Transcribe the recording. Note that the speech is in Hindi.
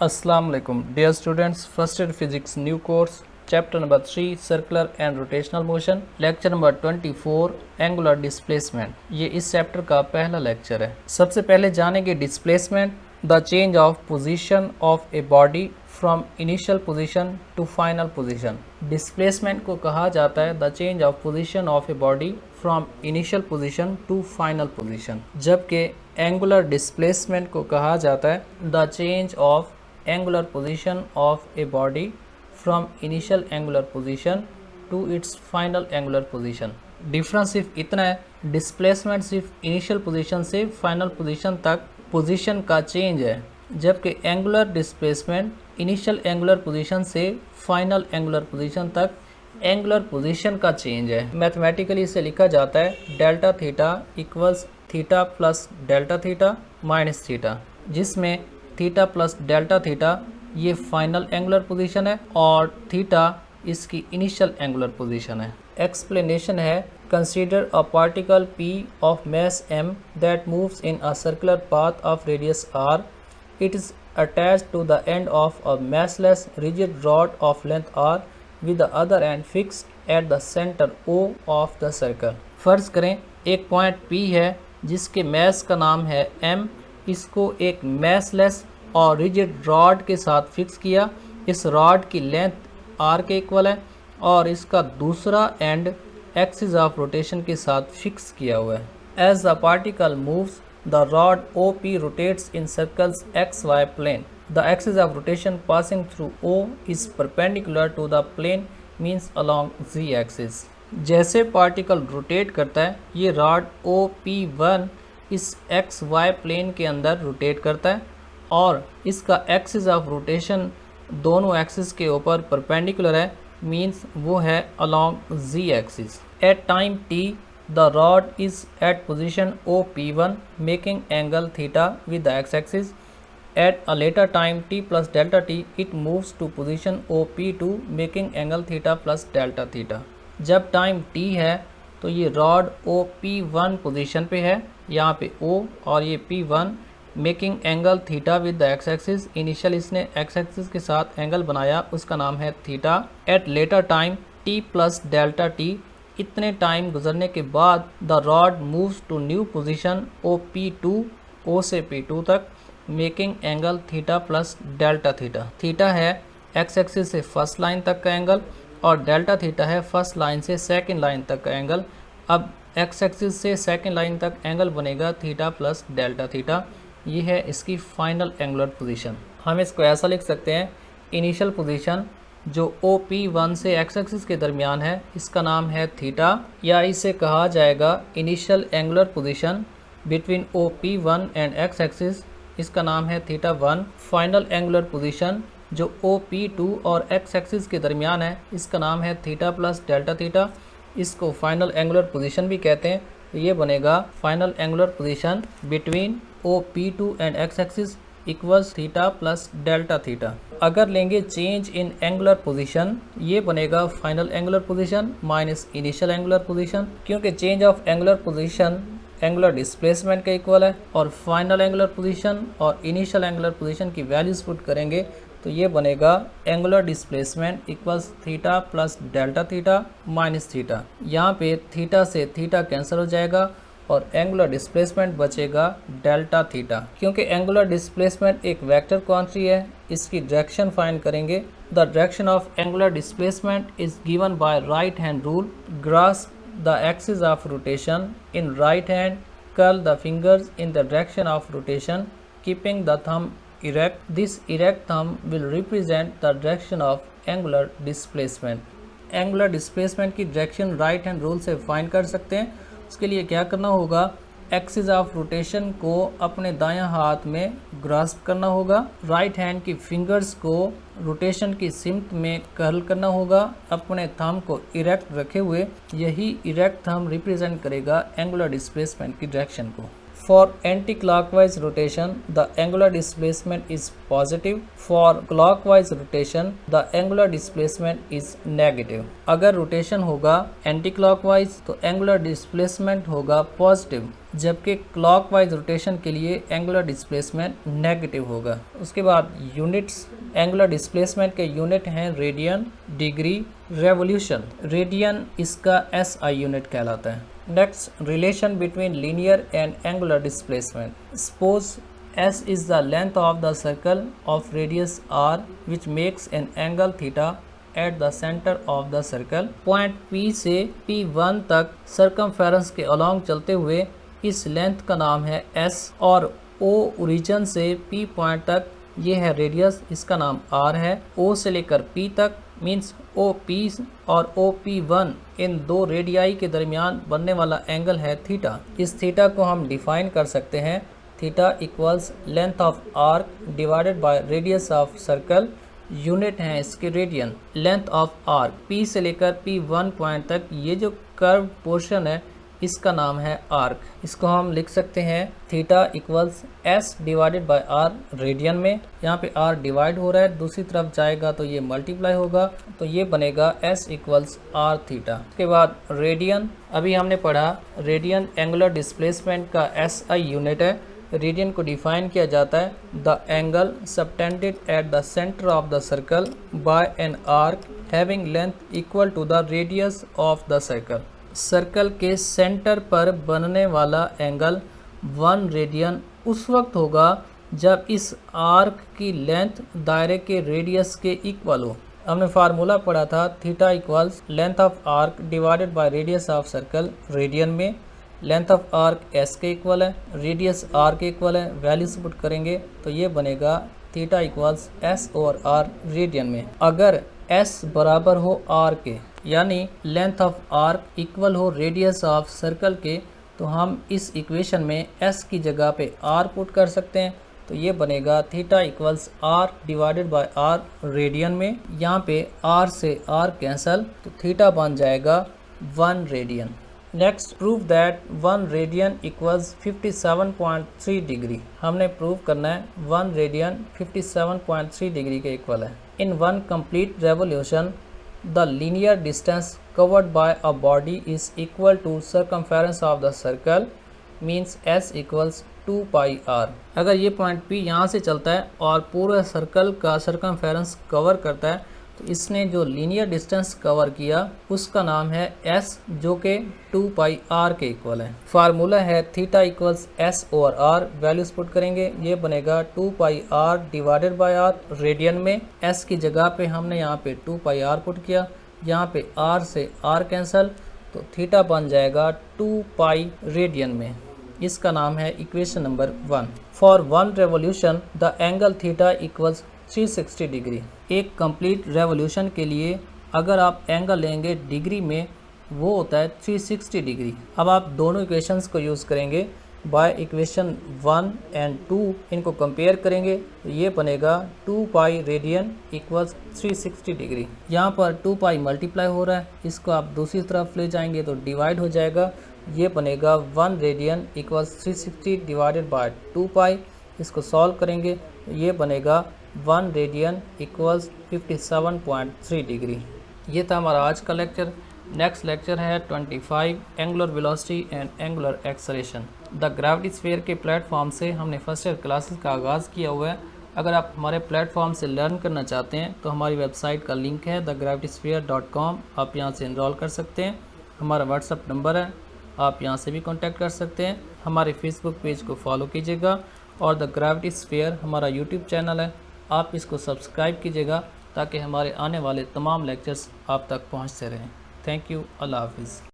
Assalamu alaikum dear students, first year physics new course, chapter number 3 circular and rotational motion, lecture number 24 angular displacement। ये इस चैप्टर का पहला लेक्चर है। सबसे पहले जानेंगे displacement, the change of position of a body from initial position to final position. Displacement को कहा जाता है the change of position of a body from initial position to final position, जबकि एंगुलर डिस्प्लेसमेंट को कहा जाता है the change of angular position of a body from initial angular position to its final angular position। Difference सिर्फ इतना है, डिस्प्लेसमेंट सिर्फ इनिशियल पोजीशन से फाइनल पोजीशन तक पोजीशन का चेंज है, जबकि angular displacement initial angular position से फाइनल एंगुलर पोजीशन तक एंगुलर पोजीशन का चेंज है। मैथमेटिकली इसे लिखा जाता है delta theta equals theta plus delta theta minus theta, जिसमें थीटा प्लस डेल्टा थीटा ये फाइनल एंगुलर पोजीशन है और थीटा इसकी इनिशियल एंगुलर पोजीशन है। एक्सप्लेनेशन है, consider a particle p of mass m that moves in a circular path of radius r। It is attached to the end of a massless rigid rod of length r with the other end fixed at the center O of the circle। फर्ज करें एक पॉइंट p है जिसके मास का नाम है m, इसको एक मैसलेस और रिजिड रॉड के साथ फिक्स किया। इस रॉड की लेंथ r के इक्वल है और इसका दूसरा एंड एक्सिस ऑफ रोटेशन के साथ फिक्स किया हुआ है। As the particle moves the rod OP rotates in circles XY plane. The axis of rotation passing through O is perpendicular to the plane means along Z axis. जैसे पार्टिकल रोटेट करता है, ये रॉड OP1 इस XY प्लेन के अंदर रोटेट करता है और इसका एक्सिस ऑफ रोटेशन दोनों एक्सिस के ऊपर परपेंडिकुलर है, मींस वो है along Z axis. At time t the rod is at position OP1 making angle theta with the x axis. At a later time t plus delta t it moves to position OP2 making angle theta plus delta theta. जब टाइम t है तो ये रॉड OP1 पोजीशन पे है, यहाँ पे O और ये P1 making angle theta with the x axis. Initial इसने x एक्सिस के साथ एंगल बनाया, उसका नाम है theta. At later time t plus delta t, इतने टाइम गुजरने के बाद the rod moves to new position OP2 O से P2 तक making angle theta plus delta theta. Theta है x एक्सिस से फर्स्ट लाइन तक का एंगल और डेल्टा थीटा है फर्स्ट लाइन से सेकंड लाइन तक का एंगल। अब x एक्सिस से सेकंड लाइन तक एंगल बनेगा थीटा प्लस डेल्टा थीटा। ये है इसकी फाइनल एंगुलर पोजीशन। हम इसको ऐसा लिख सकते हैं, इनिशियल पोजीशन जो OP1 से x एक्सिस के दरमियान है, इसका नाम है थीटा, या इसे कहा जाएगा initial angular position between OP1 and x axis, इसका नाम है थीटा 1। फाइनल एंगुलर पोजीशन जो OP2 और x एक्सिस के दरमियान है, इसका नाम है थीटा प्लस डेल्टा थीटा। इसको फाइनल एंगुलर पोजीशन भी कहते हैं। तो ये बनेगा final angular position between OP2 and x axis equals theta plus delta theta. अगर लेंगे चेंज इन एंगुलर पोजीशन, ये बनेगा final angular position minus initial angular position, क्योंकि change of angular position angular displacement का इक्वल है और फाइनल एंगुलर पोजीशन और इनिशियल एंगुलर पोजीशन की वैल्यूज पुट करेंगे तो ये बनेगा angular displacement equals theta plus delta theta minus theta. यहाँ पे थीटा से थीटा कैंसिल हो जाएगा और एंगुलर डिस्प्लेसमेंट बचेगा डेल्टा थीटा। क्योंकि एंगुलर डिस्प्लेसमेंट एक वेक्टर क्वांटिटी है, इसकी डायरेक्शन फाइंड करेंगे। The direction of angular displacement is given by right hand rule. Grasp the axis of rotation in right hand, curl the fingers in the direction of rotation, keeping the thumb erect. This erect thumb will represent the direction of angular displacement. Angular displacement की डायरेक्शन राइट हैंड रूल से फाइंड कर सकते हैं। उसके लिए क्या करना होगा, एक्सिस ऑफ रोटेशन को अपने दायां हाथ में ग्रास्प करना होगा, राइट हैंड की फिंगर्स को रोटेशन की सिमत में कर्ल करना होगा, अपने थंब को इरेक्ट रखे हुए। यही इरेक्ट थंब रिप्रेजेंट करेगा एंगुलर डिस्प्लेसमेंट की डायरेक्शन को। For anti-clockwise rotation, the angular displacement is positive. For clockwise rotation, the angular displacement is negative. अगर रोटेशन होगा एंटी-क्लॉकवाइज तो एंगुलर डिस्प्लेसमेंट होगा पॉजिटिव, जबकि क्लॉकवाइज रोटेशन के लिए एंगुलर डिस्प्लेसमेंट नेगेटिव होगा। उसके बाद यूनिट्स एंगुलर डिस्प्लेसमेंट के यूनिट हैं रेडियन, डिग्री, रेवोल्यूशन। रेडियन इसका SI यूनिट कहलाता है। Next, relation between linear and angular displacement. Suppose S is the length of the circle of radius r, which makes an angle theta at the center of the circle. Point P से P1 तक circumference के along चलते हुए इस लेंथ का नाम है S, और O ओरिजिन से P पॉइंट तक ये है रेडियस, इसका नाम R है। O से लेकर P तक मीन्स OP और OP1 इन दो रेडियाई के दरमियान बनने वाला एंगल है थीटा। इस थीटा को हम डिफाइन कर सकते हैं, theta equals length of arc divided by radius of circle. Unit हैं इसके radian. Length of arc P से लेकर P1 पॉइंट तक ये जो कर्व पोर्शन है इसका नाम है आर्क। इसको हम लिख सकते हैं theta equals S divided by R radian में। यहाँ पे R डिवाइड हो रहा है, दूसरी तरफ जाएगा तो ये मल्टीप्लाई होगा, तो ये बनेगा S इक्वल्स R थीटा। उसके बाद रेडियन, अभी हमने पढ़ा रेडियन एंगुलर डिस्प्लेसमेंट का SI यूनिट है। रेडियन को डिफाइन किया जाता है the angle subtended at the centre of the circle by an arc having length equal to the radius of the circle. Circle के सेंटर पर बनने वाला एंगल 1 रेडियन उस वक्त होगा जब इस आर्क की लेंथ दायरे के रेडियस के इक्वल हो। हमने फार्मूला पढ़ा था theta equals length of arc divided by radius of circle radian में। लेंथ ऑफ आर्क S के इक्वल है, रेडियस R के इक्वल है। वैल्यूज पुट करेंगे तो ये बनेगा थीटा इक्वल्स S और R रेडियन में। अगर S बराबर हो R के, यानी लेंथ ऑफ आर्क इक्वल हो रेडियस ऑफ सर्कल के, तो हम इस इक्वेशन में S की जगह पे R पुट कर सकते हैं, तो ये बनेगा theta equals R divided by R radian में। यहाँ पे R से R कैंसल, तो थीटा बन जाएगा 1 radian. Next, prove that 1 radian equals 57.3 degree. हमने प्रूव करना है 1 रेडियन 57.3 डिग्री के इक्वल है। In 1 complete revolution the linear distance covered by a body is equal to circumference of the circle, means S equals 2 pi R। अगर ये पॉइंट P यहाँ से चलता है और पूरा सर्कल का सर्कमफेरेंस कवर करता है, तो इसने जो लीनियर डिस्टेंस कवर किया उसका नाम है S, जो कि 2 पाई R के इक्वल है। फार्मूला है थीटा इक्वल्स S और R। वैल्यूज पुट करेंगे, ये बनेगा 2 pi R divided by R radian में। S की जगह पे हमने यहाँ पे 2 पाई R पुट किया, यहाँ पे R से R कैंसल, तो थीटा बन जाएगा 2 पाई रेडियन में। इसका नाम है equation number 1। For 1 revolution the angle theta equals 360 degree. एक कंप्लीट रेवोल्यूशन के लिए अगर आप एंगल लेंगे डिग्री में, वो होता है 360 डिग्री। अब आप दोनों इक्वेशंस को यूज़ करेंगे, बाय इक्वेशन 1 एंड 2 इनको कंपेयर करेंगे, तो ये बनेगा 2 पाई रेडियन इक्वल्स 360 डिग्री। यहाँ पर 2 पाई मल्टीप्लाई हो रहा है, इसको आप दूसरी तरफ ले जाएंगे तो डिवाइड हो जाएगा, ये बनेगा 1 रेडियन इक्वल्स 360 डिवाइडेड बाय 2 पाई। इसको सॉल्व करेंगे तो ये बनेगा 1 रेडियन इक्वल्स 57.3 डिग्री। ये था हमारा आज का लेक्चर। नेक्स्ट लेक्चर है 25 angular velocity and angular acceleration. The gravity sphere के प्लेटफॉर्म से हमने फर्स्ट ईयर क्लासेस का आगाज़ किया हुआ है। अगर आप हमारे प्लेटफॉर्म से लर्न करना चाहते हैं तो हमारी वेबसाइट का लिंक है thegravitysphere.com, आप यहाँ से इनरोल कर सकते हैं। हमारा व्हाट्सअप नंबर है, आप यहाँ से भी कांटेक्ट कर सकते हैं। हमारे फेसबुक पेज को फॉलो कीजिएगा और द ग्रेविटी स्फीयर हमारा यूट्यूब चैनल है, आप इसको सब्सक्राइब कीजिएगा ताकि हमारे आने वाले तमाम लेक्चर्स आप तक पहुँचते रहें। थैंक यू, अल्लाह हाफिज़।